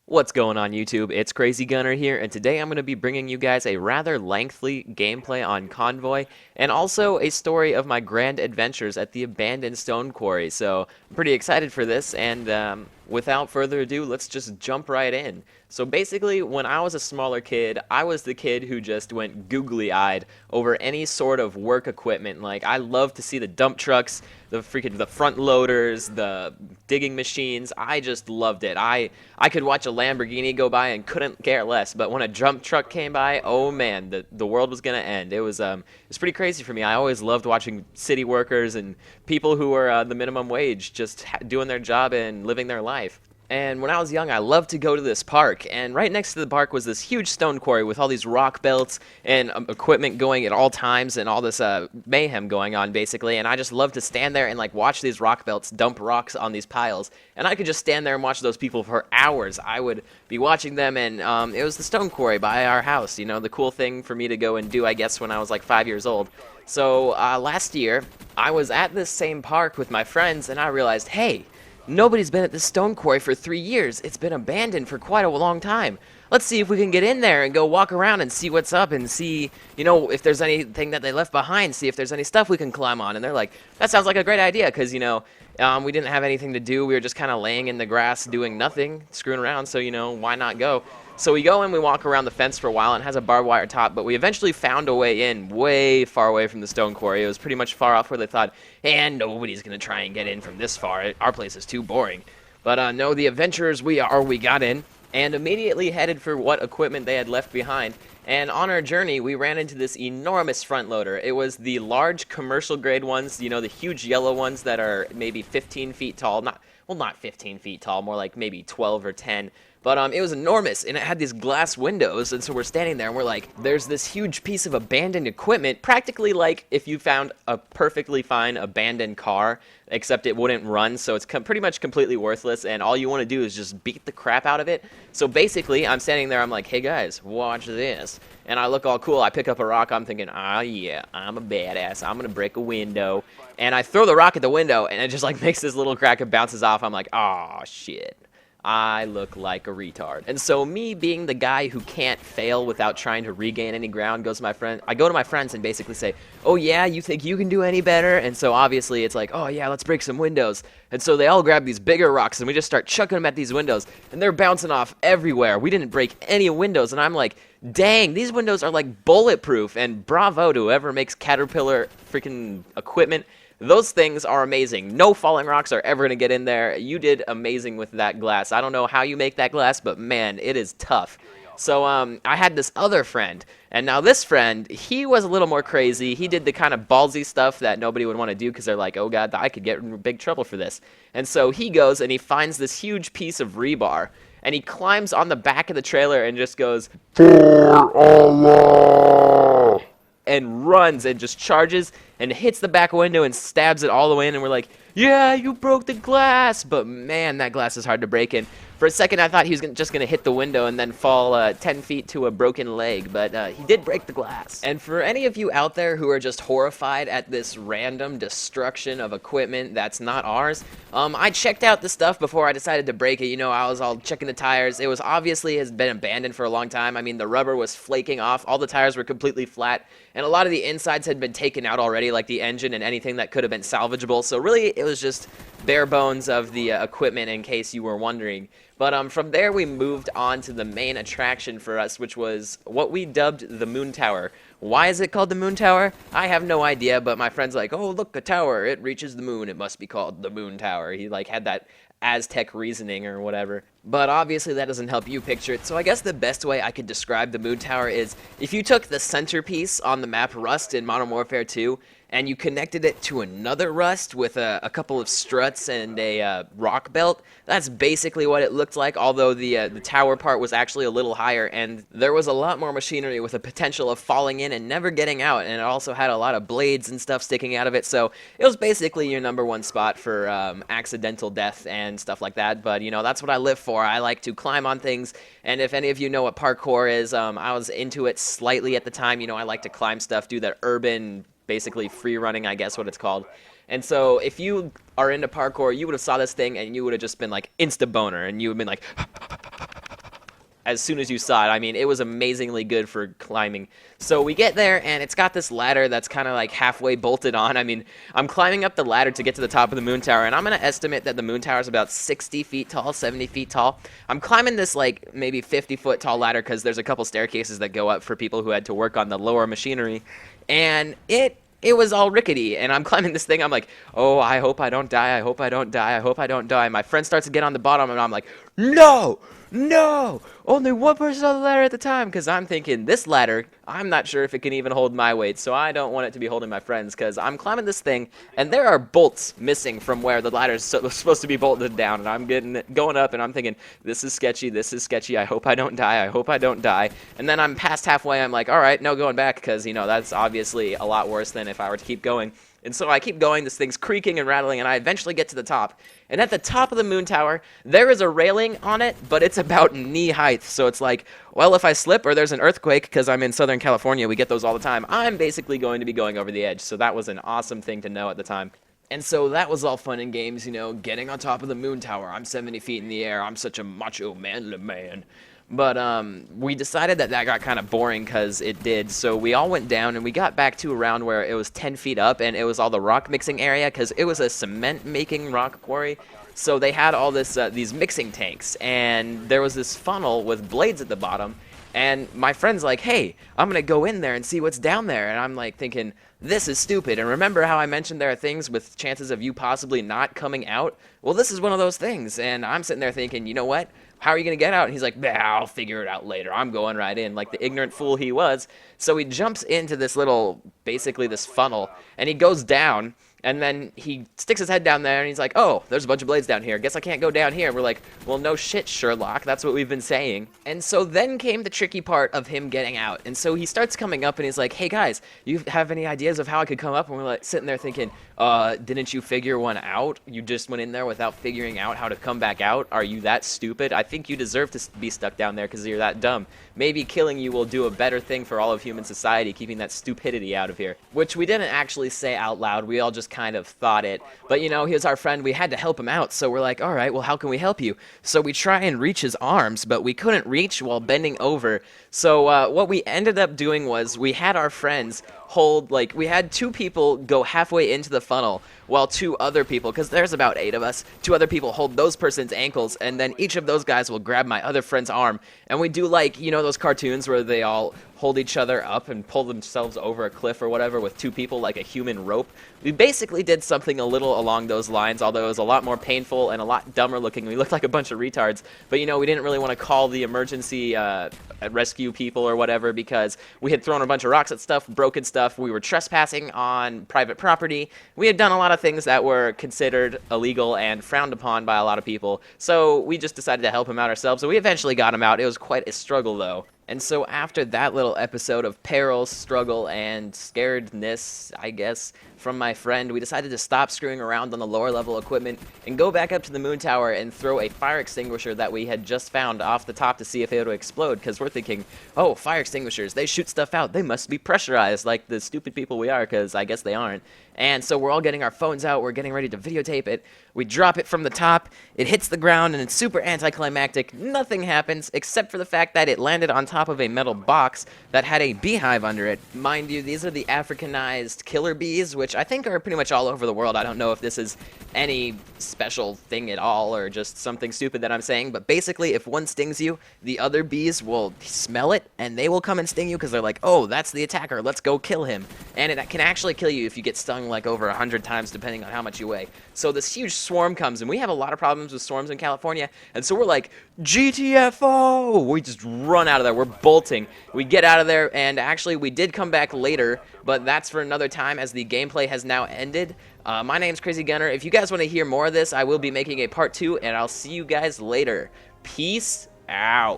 What's going on YouTube? It's Crazy Gunner here, and today I'm going to be bringing you guys a rather lengthy gameplay on Convoy, and also a story of my grand adventures at the abandoned stone quarry. So I'm pretty excited for this, and without further ado, let's just jump right in. So basically, when I was a smaller kid, I was the kid who just went googly-eyed over any sort of work equipment. Like, I love to see the dump trucks, the front loaders, the digging machines. I just loved it. I could watch a Lamborghini go by and couldn't care less. But when a dump truck came by, oh man, the world was gonna end. It was pretty crazy for me. I always loved watching city workers and people who were the minimum wage just doing their job and living their life. And when I was young, I loved to go to this park, and right next to the park was this huge stone quarry with all these rock belts and equipment going at all times and all this mayhem going on, basically. And I just loved to stand there and like watch these rock belts dump rocks on these piles, and I could just stand there and watch those people for hours. I would be watching them, and it was the stone quarry by our house, you know, the cool thing for me to go and do, I guess, when I was like 5 years old. So last year, I was at this same park with my friends, and I realized, hey, nobody's been at this stone quarry for 3 years. It's been abandoned for quite a long time. Let's see if we can get in there and go walk around and see what's up and see, you know, if there's anything that they left behind, see if there's any stuff we can climb on. And they're like, that sounds like a great idea because, you know, we didn't have anything to do. We were just kind of laying in the grass doing nothing, screwing around. So, you know, why not go? So we go and we walk around the fence for a while, and it has a barbed wire top, but we eventually found a way in way far away from the stone quarry. It was pretty much far off where they thought, and nobody's going to try and get in from this far. Our place is too boring. But no, the adventurers we got in and immediately headed for what equipment they had left behind. And on our journey, we ran into this enormous front loader. It was the large commercial grade ones, you know, the huge yellow ones that are maybe 15 feet tall. Not 15 feet tall, more like maybe 12 or 10. But it was enormous, and it had these glass windows, and so we're standing there, and we're like, there's this huge piece of abandoned equipment, practically like if you found a perfectly fine abandoned car, except it wouldn't run, so it's pretty much completely worthless, and all you want to do is just beat the crap out of it. So basically, I'm standing there, I'm like, hey guys, watch this. And I look all cool, I pick up a rock, I'm thinking, ah yeah, I'm a badass, I'm gonna break a window. And I throw the rock at the window, and it just like makes this little crack and bounces off. I'm like, oh shit. I look like a retard. And so me being the guy who can't fail without trying to regain any ground, I go to my friends and basically say, oh yeah, you think you can do any better? And so obviously it's like, oh yeah, let's break some windows. And so they all grab these bigger rocks and we just start chucking them at these windows, and they're bouncing off everywhere. We didn't break any windows, and I'm like, dang, these windows are like bulletproof, and bravo to whoever makes Caterpillar freaking equipment. Those things are amazing. No falling rocks are ever going to get in there. You did amazing with that glass. I don't know how you make that glass, but man, it is tough. So I had this other friend, and now this friend, he was a little more crazy. He did the kind of ballsy stuff that nobody would want to do because they're like, oh god, I could get in big trouble for this. And so he goes and he finds this huge piece of rebar, and he climbs on the back of the trailer and just goes, for Allah, and runs and just charges and hits the back window and stabs it all the way in, and we're like, yeah, you broke the glass. But man, that glass is hard to break in. For a second, I thought he was just going to hit the window and then fall 10 feet to a broken leg, but he did break the glass. And for any of you out there who are just horrified at this random destruction of equipment that's not ours, I checked out the stuff before I decided to break it. You know, I was all checking the tires. It was obviously has been abandoned for a long time. I mean, the rubber was flaking off. All the tires were completely flat, and a lot of the insides had been taken out already, like the engine and anything that could have been salvageable. So really, it was just bare bones of the equipment, in case you were wondering. But from there, we moved on to the main attraction for us, which was what we dubbed the Moon Tower. Why is it called the Moon Tower? I have no idea, but my friend's like, oh, look, a tower. It reaches the moon. It must be called the Moon Tower. He like had that Aztec reasoning or whatever. But obviously that doesn't help you picture it, so I guess the best way I could describe the Moon Tower is if you took the centerpiece on the map Rust in Modern Warfare 2 and you connected it to another Rust with a couple of struts and a rock belt, that's basically what it looked like, although the tower part was actually a little higher, and there was a lot more machinery with a potential of falling in and never getting out, and it also had a lot of blades and stuff sticking out of it, so it was basically your #1 spot for accidental death and stuff like that. But you know, that's what I live for. I like to climb on things, and if any of you know what parkour is, I was into it slightly at the time. You know, I like to climb stuff, do the urban, basically free running, I guess what it's called. And so if you are into parkour, you would have saw this thing and you would have just been like insta boner, and you would have been like as soon as you saw it. I mean, it was amazingly good for climbing. So we get there, and it's got this ladder that's kind of like halfway bolted on. I mean, I'm climbing up the ladder to get to the top of the moon tower, and I'm going to estimate that the moon tower is about 60 feet tall, 70 feet tall. I'm climbing this like maybe 50-foot tall ladder because there's a couple staircases that go up for people who had to work on the lower machinery, and it was all rickety, and I'm climbing this thing. I'm like, oh, I hope I don't die. I hope I don't die. I hope I don't die. My friend starts to get on the bottom, and I'm like, no, no, only one person on the ladder at the time, because I'm thinking, this ladder, I'm not sure if it can even hold my weight, so I don't want it to be holding my friends, because I'm climbing this thing, and there are bolts missing from where the ladder is supposed to be bolted down, and I'm going up, and I'm thinking, this is sketchy, I hope I don't die, I hope I don't die, and then I'm past halfway, I'm like, alright, no going back, because, you know, that's obviously a lot worse than if I were to keep going. And so I keep going, this thing's creaking and rattling, and I eventually get to the top. And at the top of the moon tower, there is a railing on it, but it's about knee height. So it's like, well, if I slip or there's an earthquake, because I'm in Southern California, we get those all the time, I'm basically going to be going over the edge. So that was an awesome thing to know at the time. And so that was all fun and games, you know, getting on top of the moon tower. I'm 70 feet in the air. I'm such a macho, manly man. But we decided that got kind of boring because it did. So we all went down and we got back to around where it was 10 feet up and it was all the rock mixing area because it was a cement making rock quarry. So they had all this these mixing tanks and there was this funnel with blades at the bottom. And my friend's like, hey, I'm going to go in there and see what's down there. And I'm like thinking, this is stupid. And remember how I mentioned there are things with chances of you possibly not coming out? Well, this is one of those things. And I'm sitting there thinking, you know what? How are you going to get out? And he's like, nah, I'll figure it out later. I'm going right in, like the ignorant fool he was. So he jumps into this little, basically this funnel, and he goes down, and then he sticks his head down there, and he's like, oh, there's a bunch of blades down here. Guess I can't go down here. We're like, well, no shit, Sherlock. That's what we've been saying. And so then came the tricky part of him getting out. And so he starts coming up, and he's like, hey, guys, you have any ideas of how I could come up? And we're like sitting there thinking, didn't you figure one out? You just went in there without figuring out how to come back out? Are you that stupid? I think you deserve to be stuck down there because you're that dumb. Maybe killing you will do a better thing for all of human society, keeping that stupidity out of here. Which we didn't actually say out loud. We all just kind of thought it. But, you know, he was our friend. We had to help him out. So we're like, all right, well, how can we help you? So we try and reach his arms, but we couldn't reach while bending over. So what we ended up doing was we had our friends hold, like, we had two people go halfway into the funnel while two other people, because there's about 8 of us, two other people hold those person's ankles, and then each of those guys will grab my other friend's arm, and we do, like, you know those cartoons where they all hold each other up and pull themselves over a cliff or whatever with two people like a human rope. We basically did something a little along those lines, although it was a lot more painful and a lot dumber looking. We looked like a bunch of retards, but you know, we didn't really want to call the emergency rescue people or whatever because we had thrown a bunch of rocks at stuff, broken stuff, we were trespassing on private property, we had done a lot of things that were considered illegal and frowned upon by a lot of people, so we just decided to help him out ourselves, so we eventually got him out. It was quite a struggle though. And so after that little episode of peril, struggle, and scaredness, I guess, from my friend, we decided to stop screwing around on the lower level equipment and go back up to the moon tower and throw a fire extinguisher that we had just found off the top to see if it would explode, because we're thinking, oh, fire extinguishers, they shoot stuff out, they must be pressurized like the stupid people we are, because I guess they aren't. And so we're all getting our phones out, we're getting ready to videotape it, we drop it from the top, it hits the ground, and it's super anticlimactic. Nothing happens, except for the fact that it landed on top of a metal box that had a beehive under it. Mind you, these are the Africanized killer bees, which I think are pretty much all over the world. I don't know if this is any special thing at all, or just something stupid that I'm saying, but basically, if one stings you, the other bees will smell it, and they will come and sting you, because they're like, oh, that's the attacker, let's go kill him. And it can actually kill you if you get stung like over 100 times, depending on how much you weigh. So this huge swarm comes, and we have a lot of problems with swarms in California, and so we're like, GTFO! We just run out of there, we're bolting. We get out of there, and actually we did come back later, but that's for another time as the gameplay has now ended. My name's Crazy Gunner. If you guys want to hear more of this, I will be making a part 2, and I'll see you guys later. Peace out.